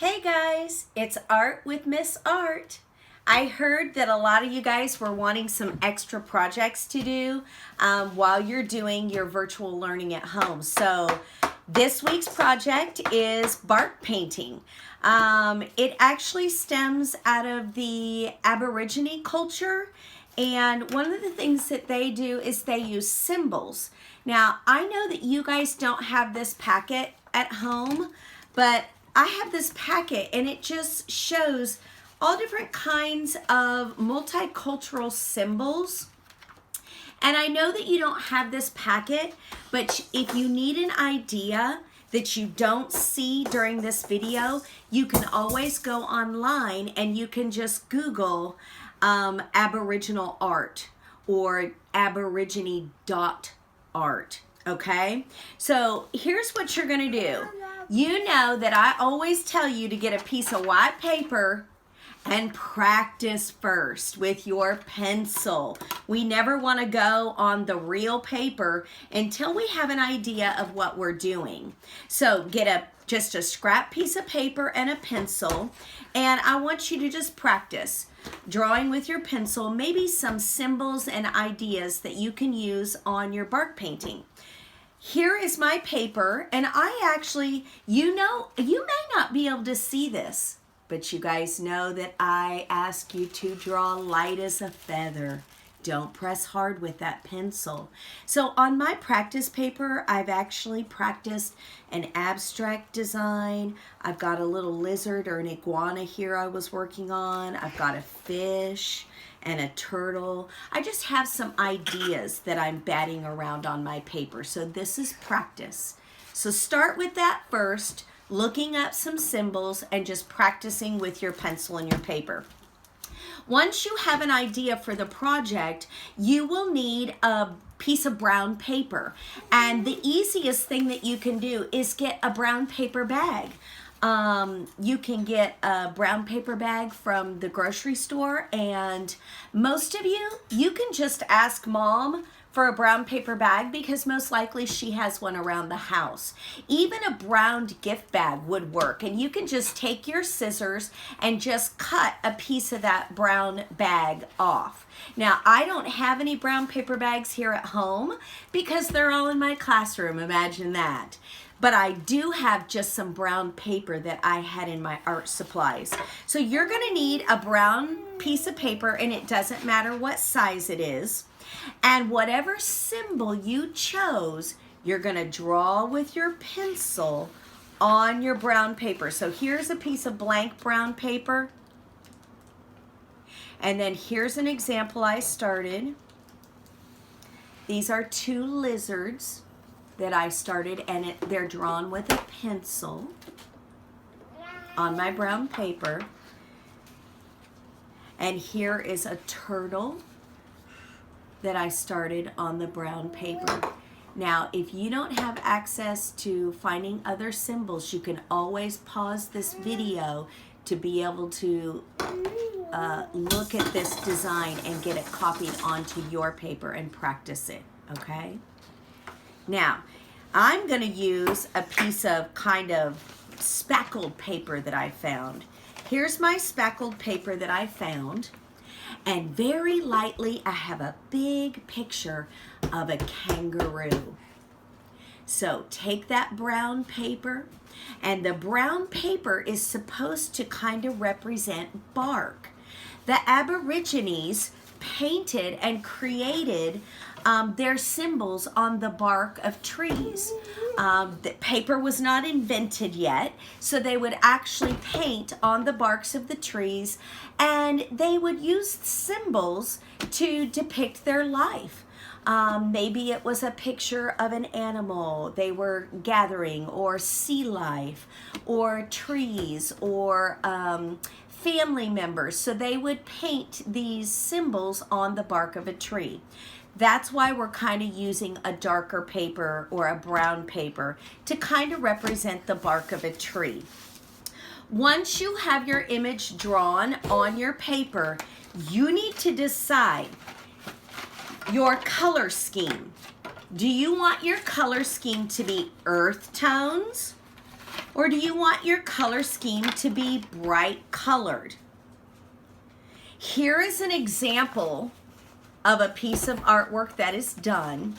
Hey guys, it's Art with Miss Art. I heard that a lot of you guys were wanting some extra projects to do while you're doing your virtual learning at home. So this week's project is bark painting. It actually stems out of the Aborigine culture, and one of the things that they do is they use symbols. Now, I know that you guys don't have this packet at home, but I have this packet and it just shows all different kinds of multicultural symbols. And I know that you don't have this packet, but if you need an idea that you don't see during this video, you can always go online and you can just Google Aboriginal art or aborigine.art. Okay, so here's what you're gonna do. You know that I always tell you to get a piece of white paper and practice first with your pencil. We never want to go on the real paper until we have an idea of what we're doing. So get just a scrap piece of paper and a pencil, and I want you to just practice drawing with your pencil, maybe some symbols and ideas that you can use on your bark painting. Here is my paper, and I actually, you may not be able to see this, but you guys know that I ask you to draw light as a feather. Don't press hard with that pencil. So on my practice paper, I've actually practiced an abstract design. I've got a little lizard or an iguana here I was working on. I've got a fish and a turtle. I just have some ideas that I'm batting around on my paper. So this is practice. So start with that first, looking up some symbols and just practicing with your pencil and your paper. Once you have an idea for the project, you will need a piece of brown paper. And the easiest thing that you can do is get a brown paper bag. You can get a brown paper bag from the grocery store, and most of you can just ask mom for a brown paper bag because most likely she has one around the house. Even a brown gift bag would work, and you can just take your scissors and just cut a piece of that brown bag off. Now, I don't have any brown paper bags here at home because they're all in my classroom, imagine that. But I do have just some brown paper that I had in my art supplies. So you're gonna need a brown piece of paper, and it doesn't matter what size it is. And whatever symbol you chose, you're gonna draw with your pencil on your brown paper. So here's a piece of blank brown paper. And then here's an example I started. These are two lizards that I started, and they're drawn with a pencil on my brown paper. And here is a turtle that I started on the brown paper. Now, if you don't have access to finding other symbols, you can always pause this video to be able to look at this design and get it copied onto your paper and practice it, okay? Now, I'm going to use a piece of kind of speckled paper that I found. Here's my speckled paper that I found. And very lightly, I have a big picture of a kangaroo. So take that brown paper, and the brown paper is supposed to kind of represent bark. The Aborigines painted and created their symbols on the bark of trees. The paper was not invented yet, so they would actually paint on the barks of the trees, and they would use symbols to depict their life. Maybe it was a picture of an animal they were gathering, or sea life, or trees, or family members. So they would paint these symbols on the bark of a tree. That's why we're kind of using a darker paper or a brown paper to kind of represent the bark of a tree. Once you have your image drawn on your paper, you need to decide your color scheme. Do you want your color scheme to be earth tones, Or do you want your color scheme to be bright colored? Here is an example of a piece of artwork that is done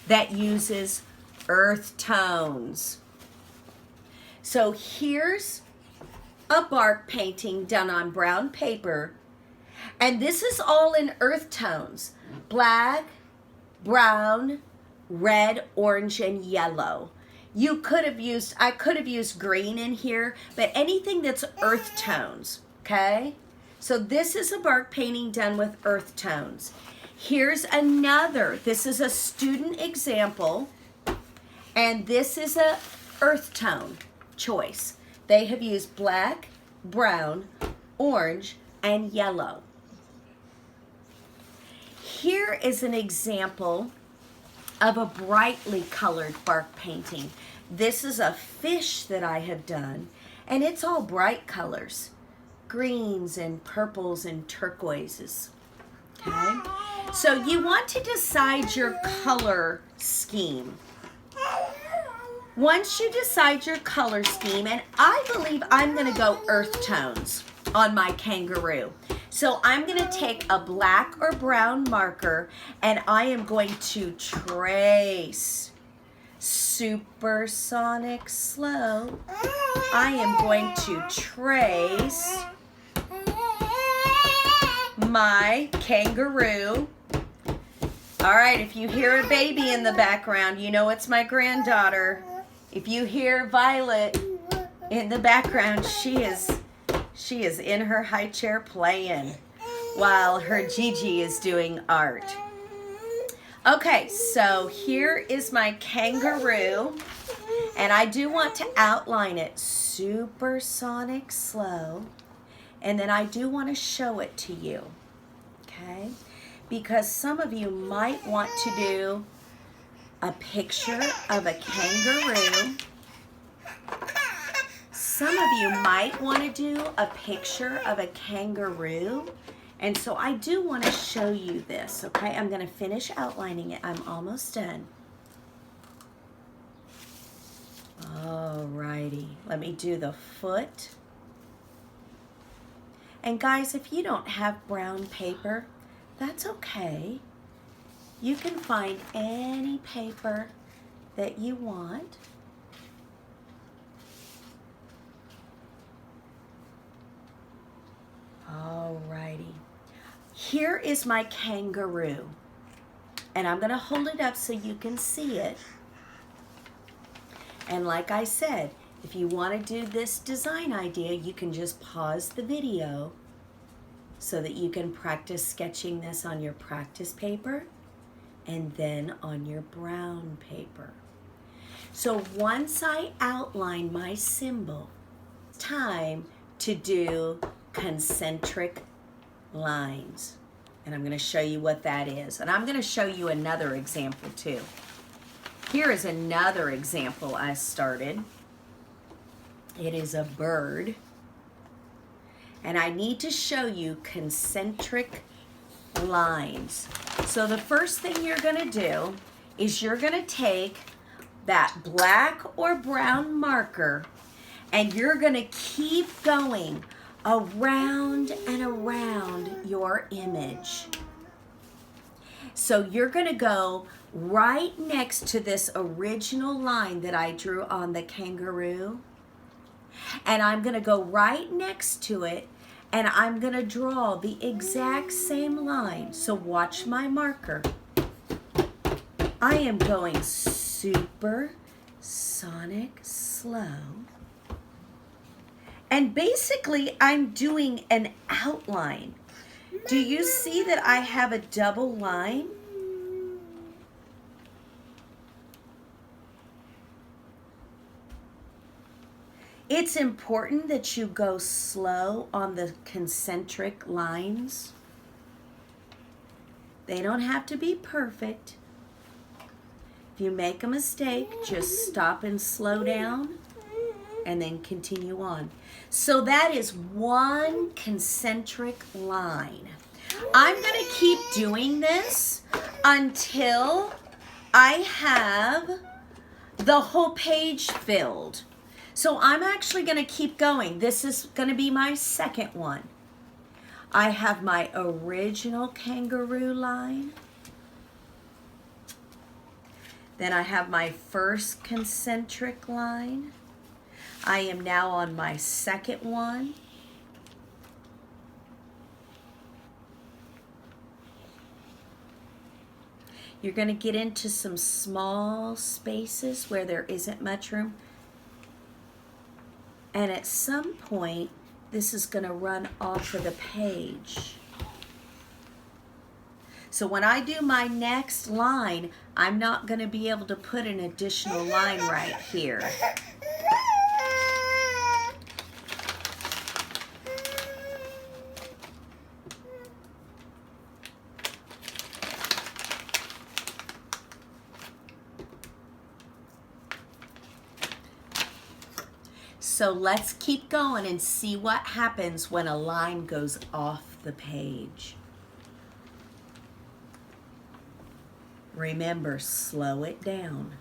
that uses earth tones. So here's a bark painting done on brown paper, and this is all in earth tones: black, brown, red, orange, and yellow. I could have used green in here, but anything that's earth tones, okay? So this is a bark painting done with earth tones. Here's another. This is a student example, and this is a earth tone choice. They have used black, brown, orange, and yellow. Here is an example of a brightly colored bark painting. This is a fish that I have done, and it's all bright colors: greens and purples and turquoises. Okay, so you want to decide your color scheme. Once you decide your color scheme, and I believe I'm going to go earth tones on my kangaroo. So I'm going to take a black or brown marker, and I am going to trace supersonic slow. I am going to trace my kangaroo. All right, if you hear a baby in the background, you know it's my granddaughter. If you hear Violet in the background, she is in her high chair playing while her Gigi is doing art. Okay, so here is my kangaroo, and I do want to outline it supersonic slow, and then I do want to show it to you, okay? Because some of you might want to do a picture of a kangaroo. Some of you might want to do a picture of a kangaroo. And so I do want to show you this, okay? I'm going to finish outlining it. I'm almost done. Alrighty, let me do the foot. And guys, if you don't have brown paper, that's okay. You can find any paper that you want. Alrighty. Here is my kangaroo. And I'm going to hold it up so you can see it. And like I said, if you want to do this design idea, you can just pause the video so that you can practice sketching this on your practice paper and then on your brown paper. So once I outline my symbol, it's time to do concentric lines. And I'm going to show you what that is. And I'm going to show you another example too. Here is another example I started. It is a bird. And I need to show you concentric lines. So the first thing you're going to do is you're going to take that black or brown marker and you're going to keep going around and around your image. So you're going to go right next to this original line that I drew on the kangaroo, and I'm going to go right next to it and I'm going to draw the exact same line. So watch my marker. I am going supersonic slow. And basically, I'm doing an outline. Do you see that I have a double line? It's important that you go slow on the concentric lines. They don't have to be perfect. If you make a mistake, just stop and slow down and then continue on. So that is one concentric line. I'm going to keep doing this until I have the whole page filled. So I'm actually going to keep going. This is going to be my second one. I have my original kangaroo line. Then I have my first concentric line. I am now on my second one. You're going to get into some small spaces where there isn't much room. And at some point, this is going to run off of the page. So when I do my next line, I'm not going to be able to put an additional line right here. So let's keep going and see what happens when a line goes off the page. Remember, slow it down.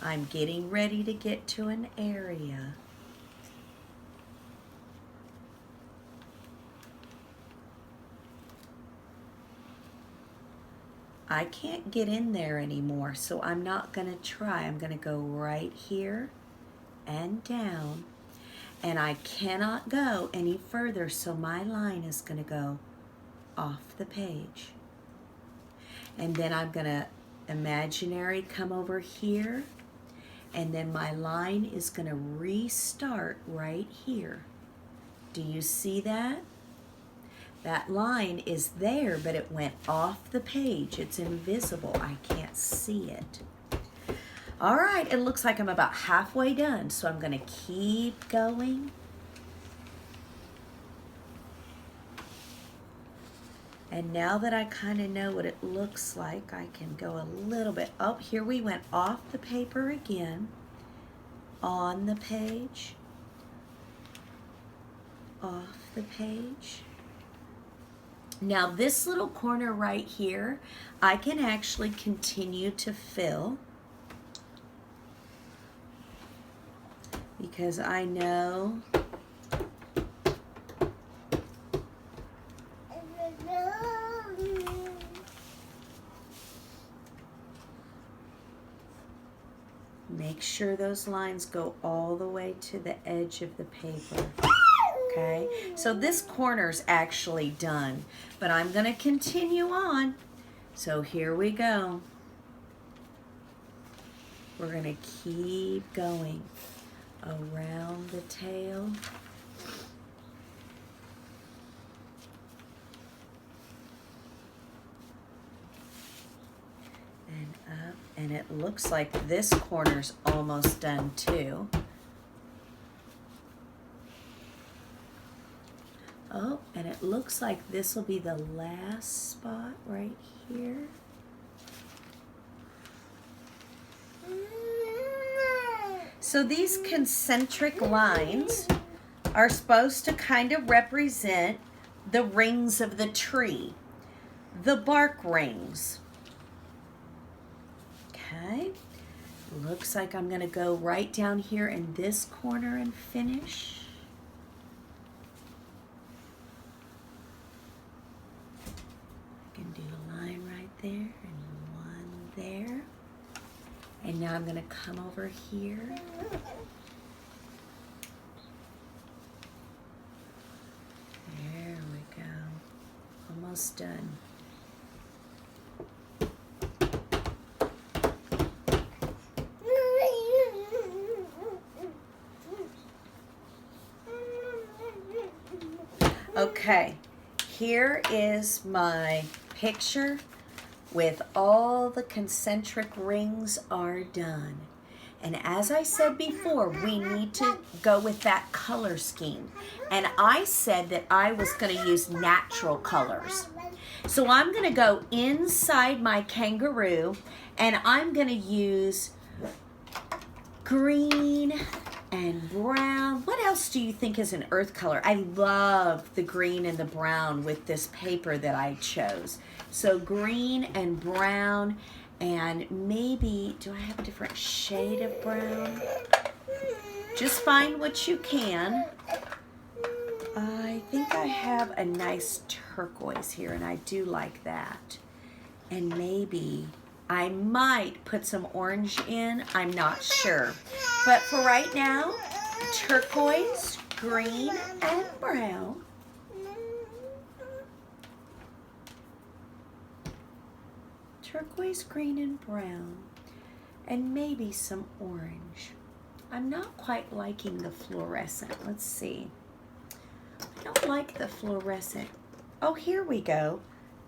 I'm getting ready to get to an area. I can't get in there anymore, so I'm not going to try. I'm going to go right here and down, and I cannot go any further, so my line is going to go off the page. And then I'm going to imaginary come over here, and then my line is going to restart right here. Do you see that? That line is there, but it went off the page. It's invisible. I can't see it. All right, it looks like I'm about halfway done, so I'm going to keep going. And now that I kind of know what it looks like, I can go a little bit. Oh, here we went off the paper again. On the page. Off the page. Now this little corner right here, I can actually continue to fill because I know make sure those lines go all the way to the edge of the paper. Okay, so this corner's actually done, but I'm going to continue on. So here we go. We're going to keep going around the tail. And up, and it looks like this corner's almost done too. Oh, and it looks like this will be the last spot right here. So these concentric lines are supposed to kind of represent the rings of the tree, the bark rings. Okay, looks like I'm going to go right down here in this corner and finish. There and one there, and now I'm going to come over here there we go, almost done. Okay, here is my picture with all the concentric rings are done. And as I said before, we need to go with that color scheme. And I said that I was going to use natural colors. So I'm going to go inside my kangaroo and I'm going to use green and brown. What else do you think is an earth color? I love the green and the brown with this paper that I chose. So green and brown, And maybe, do I have a different shade of brown? Just find what you can. I think I have a nice turquoise here, and I do like that. And maybe I might put some orange in. I'm not sure. But for right now, turquoise, green, and brown. Turquoise, green, and brown. And maybe some orange. I'm not quite liking the fluorescent. Let's see. I don't like the fluorescent. Oh, here we go.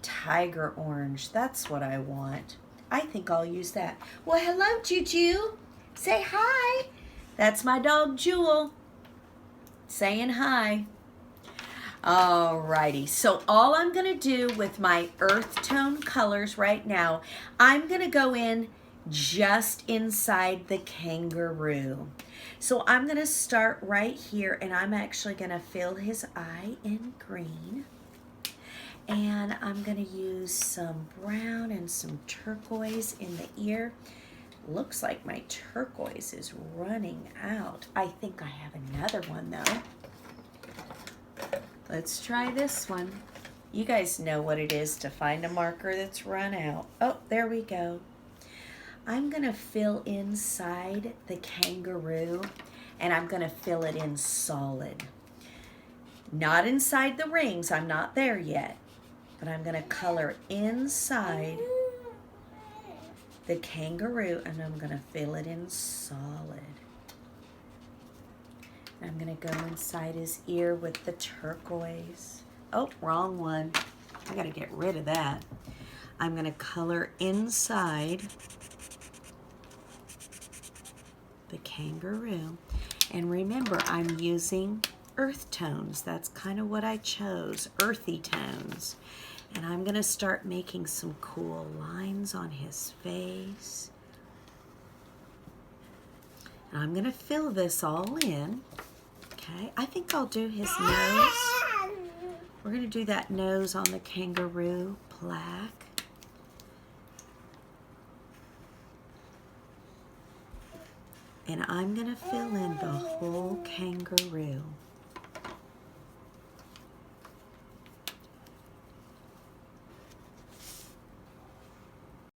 Tiger orange. That's what I want. I think I'll use that. Well, hello, Juju. Say hi. That's my dog, Jewel. Saying hi. Alrighty. So all I'm going to do with my earth tone colors right now, I'm going to go in just inside the kangaroo. So I'm going to start right here, and I'm actually going to fill his eye in green. And I'm going to use some brown and some turquoise in the ear. Looks like my turquoise is running out. I think I have another one though. Let's try this one. You guys know what it is to find a marker that's run out. Oh, there we go. I'm going to fill inside the kangaroo, and I'm going to fill it in solid. Not inside the rings, I'm not there yet, but I'm going to color inside the kangaroo, and I'm going to fill it in solid. And I'm going to go inside his ear with the turquoise. Oh, wrong one. I got to get rid of that. I'm going to color inside the kangaroo. And remember, I'm using earth tones. That's kind of what I chose, earthy tones. And I'm going to start making some cool lines on his face. And I'm going to fill this all in. Okay, I think I'll do his nose. We're going to do that nose on the kangaroo black. And I'm going to fill in the whole kangaroo.